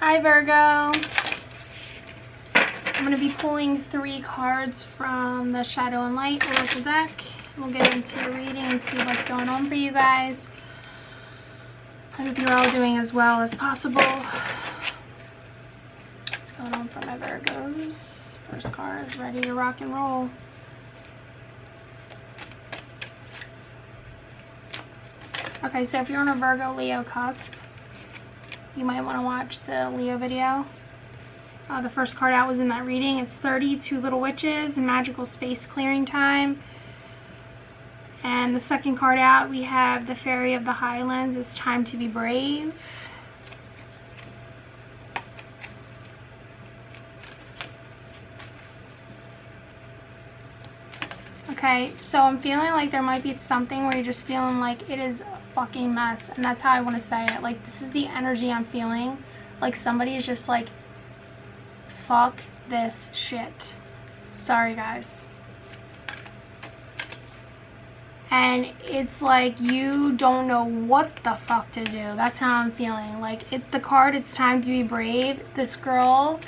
Hi Virgo. I'm going to be pulling 3 cards from the Shadow and Light Oracle deck. We'll get into the reading and see what's going on for you guys. I hope you're all doing as well as possible. What's going on for my Virgos? First card is ready to rock and roll. Okay, so if you're on a Virgo Leo cusp, you might want to watch the Leo video. The first card out was in that reading. It's 32 Little Witches, Magical Space Clearing Time. And the second card out, we have the Fairy of the Highlands, It's Time to Be Brave. Okay, so I'm feeling like there might be something where you're just feeling like it is a fucking mess. And that's how I want to say it. Like, this is the energy I'm feeling. Like, somebody is just like, fuck this shit. Sorry, guys. And it's like you don't know what the fuck to do. That's how I'm feeling. Like, the card, It's Time to Be Brave. This girl,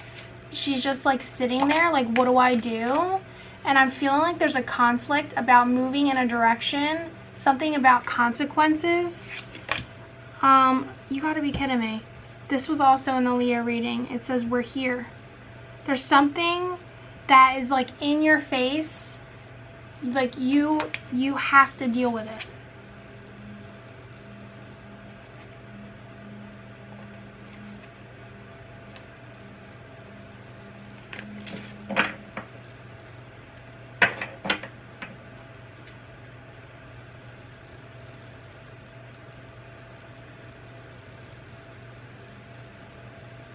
she's just like sitting there like, what do I do? And I'm feeling like there's a conflict about moving in a direction. Something about consequences. You gotta be kidding me. This was also in the Leo reading. It says, we're here. There's something that is like in your face. Like you have to deal with it.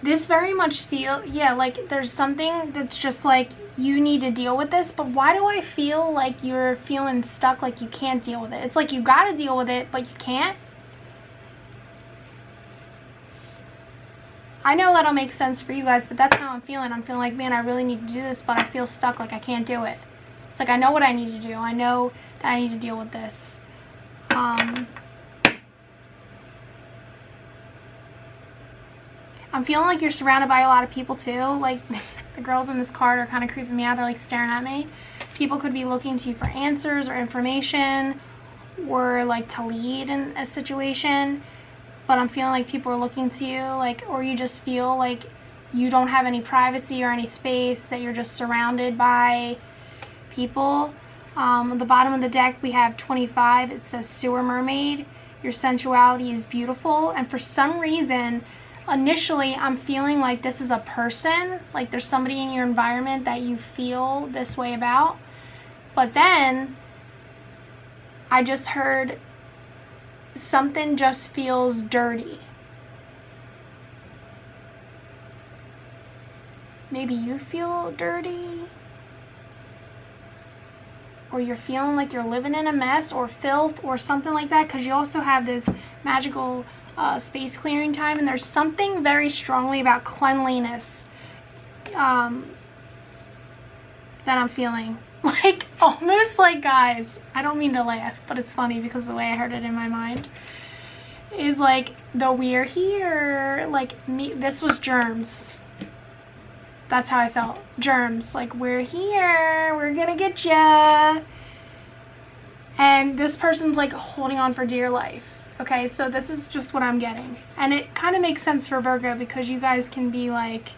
This very much yeah, like there's something that's just like, you need to deal with this, but why do I feel like you're feeling stuck, like you can't deal with it? It's like you gotta deal with it, but you can't. I know that'll make sense for you guys, but that's how I'm feeling. I'm feeling like, man, I really need to do this, but I feel stuck, like I can't do it. It's like, I know what I need to do. I know that I need to deal with this. I'm feeling like you're surrounded by a lot of people too. Like, the girls in this card are kind of creeping me out. They're like staring at me. People could be looking to you for answers or information or like to lead in a situation. But I'm feeling like people are looking to you, like, or you just feel like you don't have any privacy or any space, that you're just surrounded by people. At the bottom of the deck, we have 25. It says Sewer Mermaid. Your sensuality is beautiful. And for some reason, initially, I'm feeling like this is a person, like there's somebody in your environment that you feel this way about. But then I just heard something just feels dirty. Maybe you feel dirty, or you're feeling like you're living in a mess or filth or something like that, because you also have this magical space clearing time, and there's something very strongly about cleanliness that I'm feeling. Like, almost like, guys, I don't mean to laugh, but it's funny because the way I heard it in my mind is like, the we're here, like, me, this was germs. That's how I felt. Germs, like, we're here, we're gonna get ya. And this person's like holding on for dear life. Okay, so this is just what I'm getting. And it kind of makes sense for Virgo, because you guys can be like,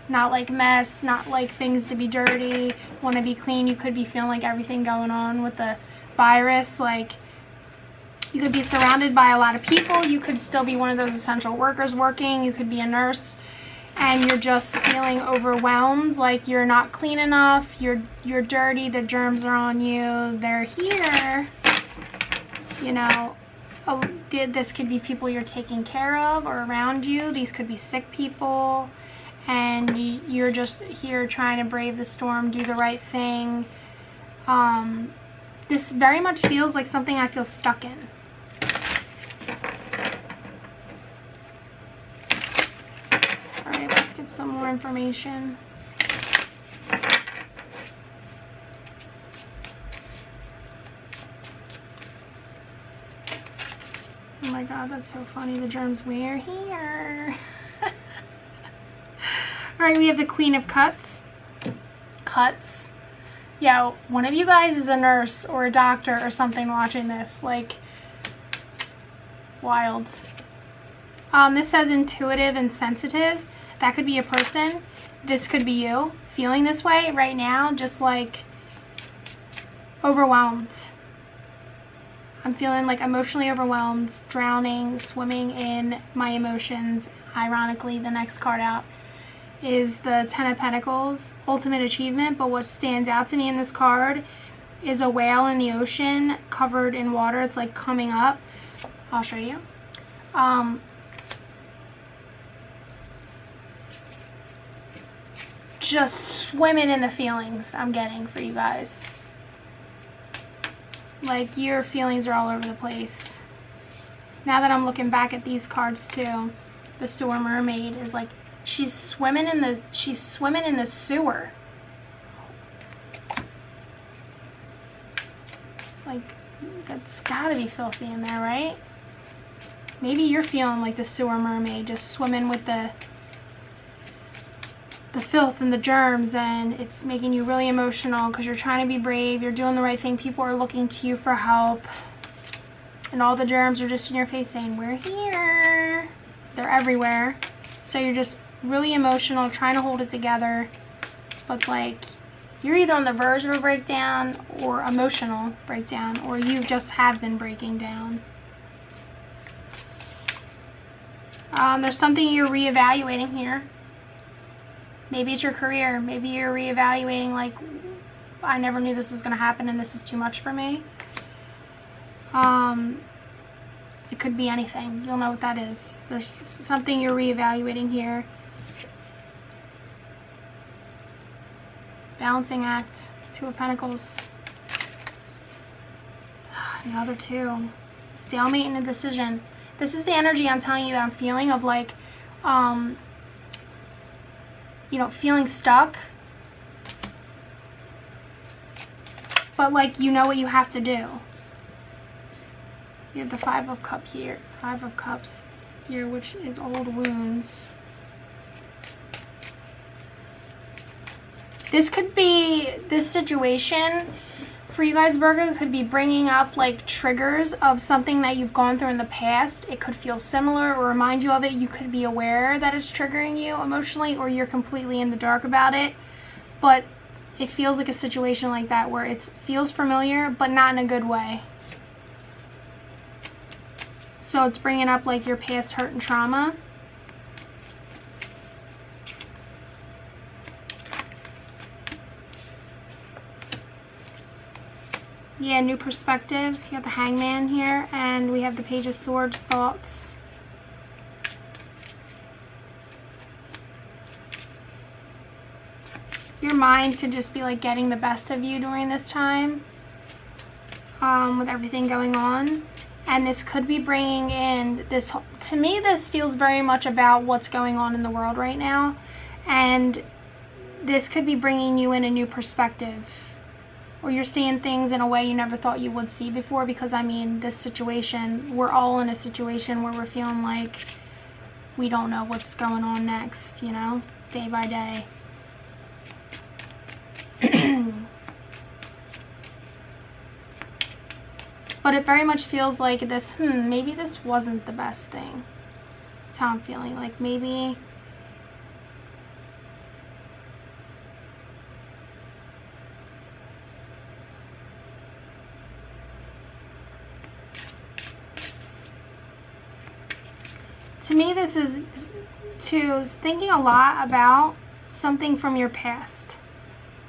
not like mess, not like things to be dirty, want to be clean. You could be feeling like everything going on with the virus. Like, you could be surrounded by a lot of people. You could still be one of those essential workers working. You could be a nurse, and you're just feeling overwhelmed. Like, you're not clean enough. You're dirty. The germs are on you. They're here. You know. This could be people you're taking care of or around you. These could be sick people, and you're just here trying to brave the storm, do the right thing. This very much feels like something I feel stuck in. All right, let's get some more information. Oh my god, that's so funny. The germs, we're here. Alright, we have the Queen of Cups. Cuts. Yeah, one of you guys is a nurse or a doctor or something watching this. Like, wild. This says intuitive and sensitive. That could be a person. This could be you feeling this way right now, just like overwhelmed. I'm feeling like emotionally overwhelmed, drowning, swimming in my emotions. Ironically, the next card out is the Ten of Pentacles, ultimate achievement. But what stands out to me in this card is a whale in the ocean covered in water. It's like coming up. I'll show you. Just swimming in the feelings I'm getting for you guys. Like, your feelings are all over the place. Now that I'm looking back at these cards too, the sewer mermaid is like, she's swimming in the sewer. Like, that's gotta be filthy in there, right? Maybe you're feeling like the sewer mermaid, just swimming with the filth and the germs, and it's making you really emotional because you're trying to be brave, you're doing the right thing, people are looking to you for help, and all the germs are just in your face saying, we're here. They're everywhere. So you're just really emotional, trying to hold it together, but like, you're either on the verge of a breakdown or emotional breakdown, or you just have been breaking down. There's something you're reevaluating here. Maybe it's your career. Maybe you're reevaluating, like, I never knew this was going to happen and this is too much for me. It could be anything. You'll know what that is. There's something you're reevaluating here. Balancing act. Two of Pentacles. The other two. Stalemate and a decision. This is the energy I'm telling you that I'm feeling of, like, you know, feeling stuck, but like, you know what you have to do. You have the Five of Cups here, which is old wounds. This could be, this situation for you guys, Virgo, could be bringing up like triggers of something that you've gone through in the past. It could feel similar or remind you of it. You could be aware that it's triggering you emotionally, or you're completely in the dark about it. But it feels like a situation like that where it feels familiar, but not in a good way. So it's bringing up like your past hurt and trauma. Yeah, new perspective. You have the Hangman here, and we have the Page of Swords, thoughts. Your mind could just be like getting the best of you during this time, with everything going on. And this could be bringing in this, to me this feels very much about what's going on in the world right now. And this could be bringing you in a new perspective. Or you're seeing things in a way you never thought you would see before, because I mean, this situation, we're all in a situation where we're feeling like we don't know what's going on next, you know, day by day. But it very much feels like this, maybe this wasn't the best thing. That's how I'm feeling, like maybe to me, this is thinking a lot about something from your past,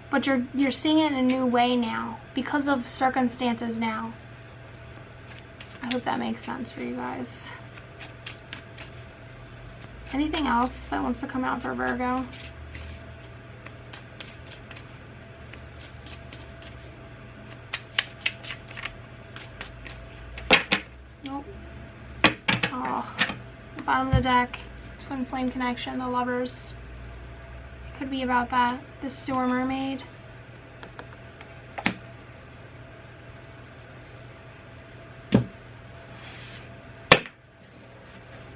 but you're seeing it in a new way now because of circumstances now. I hope that makes sense for you guys. Anything else that wants to come out for Virgo? Nope. Oh. Bottom of the deck, twin flame connection, the lovers. It could be about that. This sewer mermaid.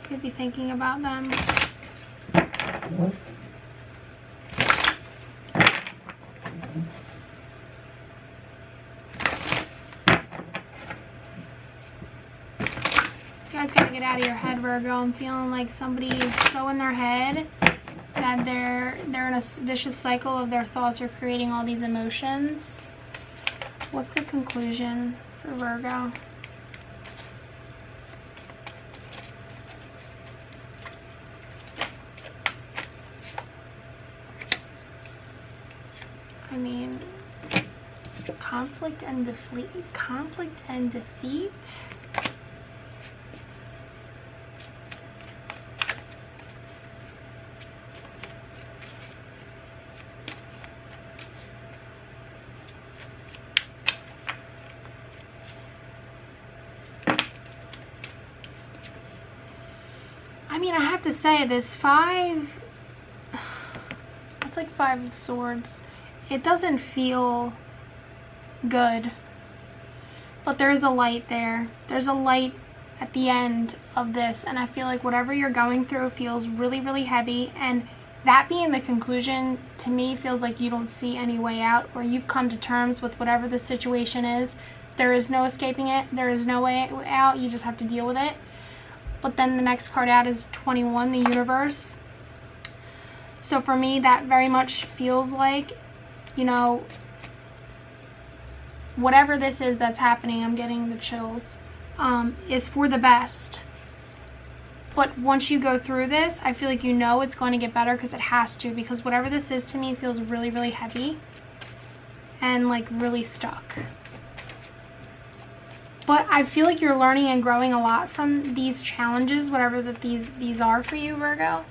Could be thinking about them. guys gotta get out of your head, Virgo. I'm feeling like somebody is so in their head that they're in a vicious cycle of their thoughts are creating all these emotions. What's the conclusion for Virgo? I mean, conflict and defeat. Conflict and defeat. I mean, I have to say, this five, it's like 5 of Swords. It doesn't feel good, but there is a light there. There's a light at the end of this, and I feel like whatever you're going through feels really, really heavy, and that being the conclusion, to me, feels like you don't see any way out, or you've come to terms with whatever the situation is. There is no escaping it. There is no way out. You just have to deal with it. But then the next card out is 21, the Universe. So for me, that very much feels like, you know, whatever this is that's happening, I'm getting the chills, is for the best. But once you go through this, I feel like you know it's going to get better, because it has to, because whatever this is to me feels really, really heavy and like really stuck. But I feel like you're learning and growing a lot from these challenges, whatever that these are for you, Virgo.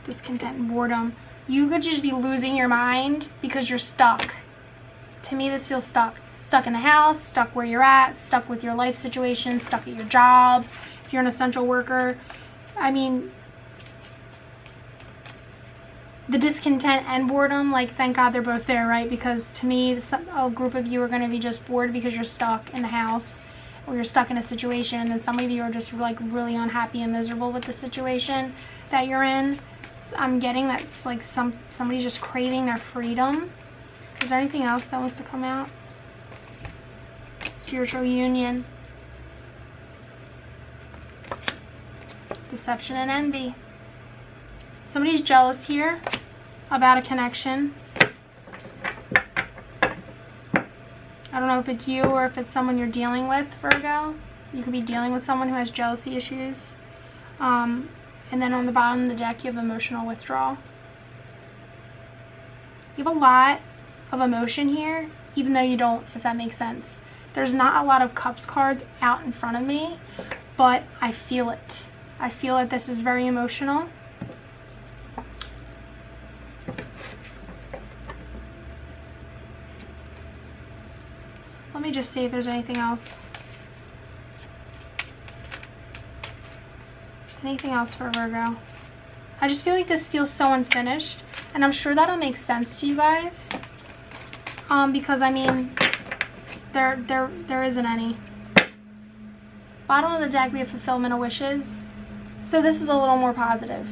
Discontent and boredom. You could just be losing your mind because you're stuck. To me, this feels stuck. Stuck in the house, stuck where you're at, stuck with your life situation, stuck at your job. If you're an essential worker, I mean, the discontent and boredom, like, thank God they're both there, right? Because to me, a group of you are going to be just bored because you're stuck in the house, or you're stuck in a situation, and then some of you are just like really unhappy and miserable with the situation that you're in. So I'm getting that it's like somebody's just craving their freedom. Is there anything else that wants to come out? Spiritual union. Deception and envy. Somebody's jealous here about a connection. I don't know if it's you or if it's someone you're dealing with, Virgo. You could be dealing with someone who has jealousy issues. And then on the bottom of the deck, you have emotional withdrawal. You have a lot of emotion here, even though you don't, if that makes sense. There's not a lot of Cups cards out in front of me, but I feel it. I feel that this is very emotional. Let me just see if there's anything else. Anything else for Virgo? I just feel like this feels so unfinished, and I'm sure that'll make sense to you guys. Because I mean, there isn't any. Bottom of the deck, we have fulfillment of wishes. So this is a little more positive.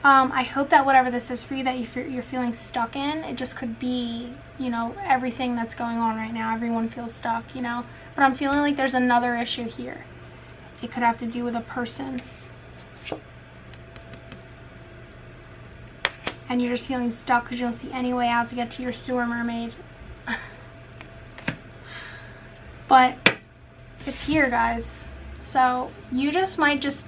I hope that whatever this is for you that you're feeling stuck in, it just could be, you know, everything that's going on right now. Everyone feels stuck, you know. But I'm feeling like there's another issue here. It could have to do with a person. And you're just feeling stuck because you don't see any way out to get to your sewer mermaid. But it's here, guys. So you just might just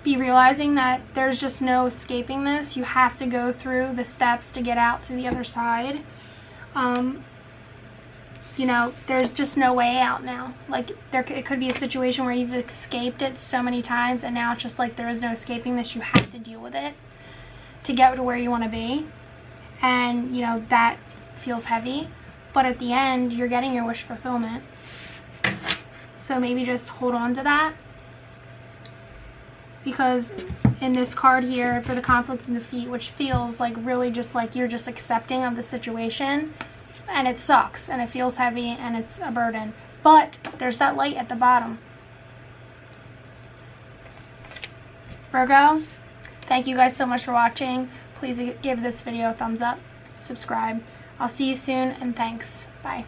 be realizing that there's just no escaping this. You have to go through the steps to get out to the other side. You know, there's just no way out now. Like, it could be a situation where you've escaped it so many times, and now it's just like there is no escaping this. You have to deal with it to get to where you want to be. And, you know, that feels heavy. But at the end, you're getting your wish fulfillment. So maybe just hold on to that. Because in this card here, for the conflict and defeat, which feels like really just like you're just accepting of the situation, and it sucks, and it feels heavy, and it's a burden. But there's that light at the bottom. Virgo, thank you guys so much for watching. Please give this video a thumbs up, subscribe. I'll see you soon, and thanks. Bye.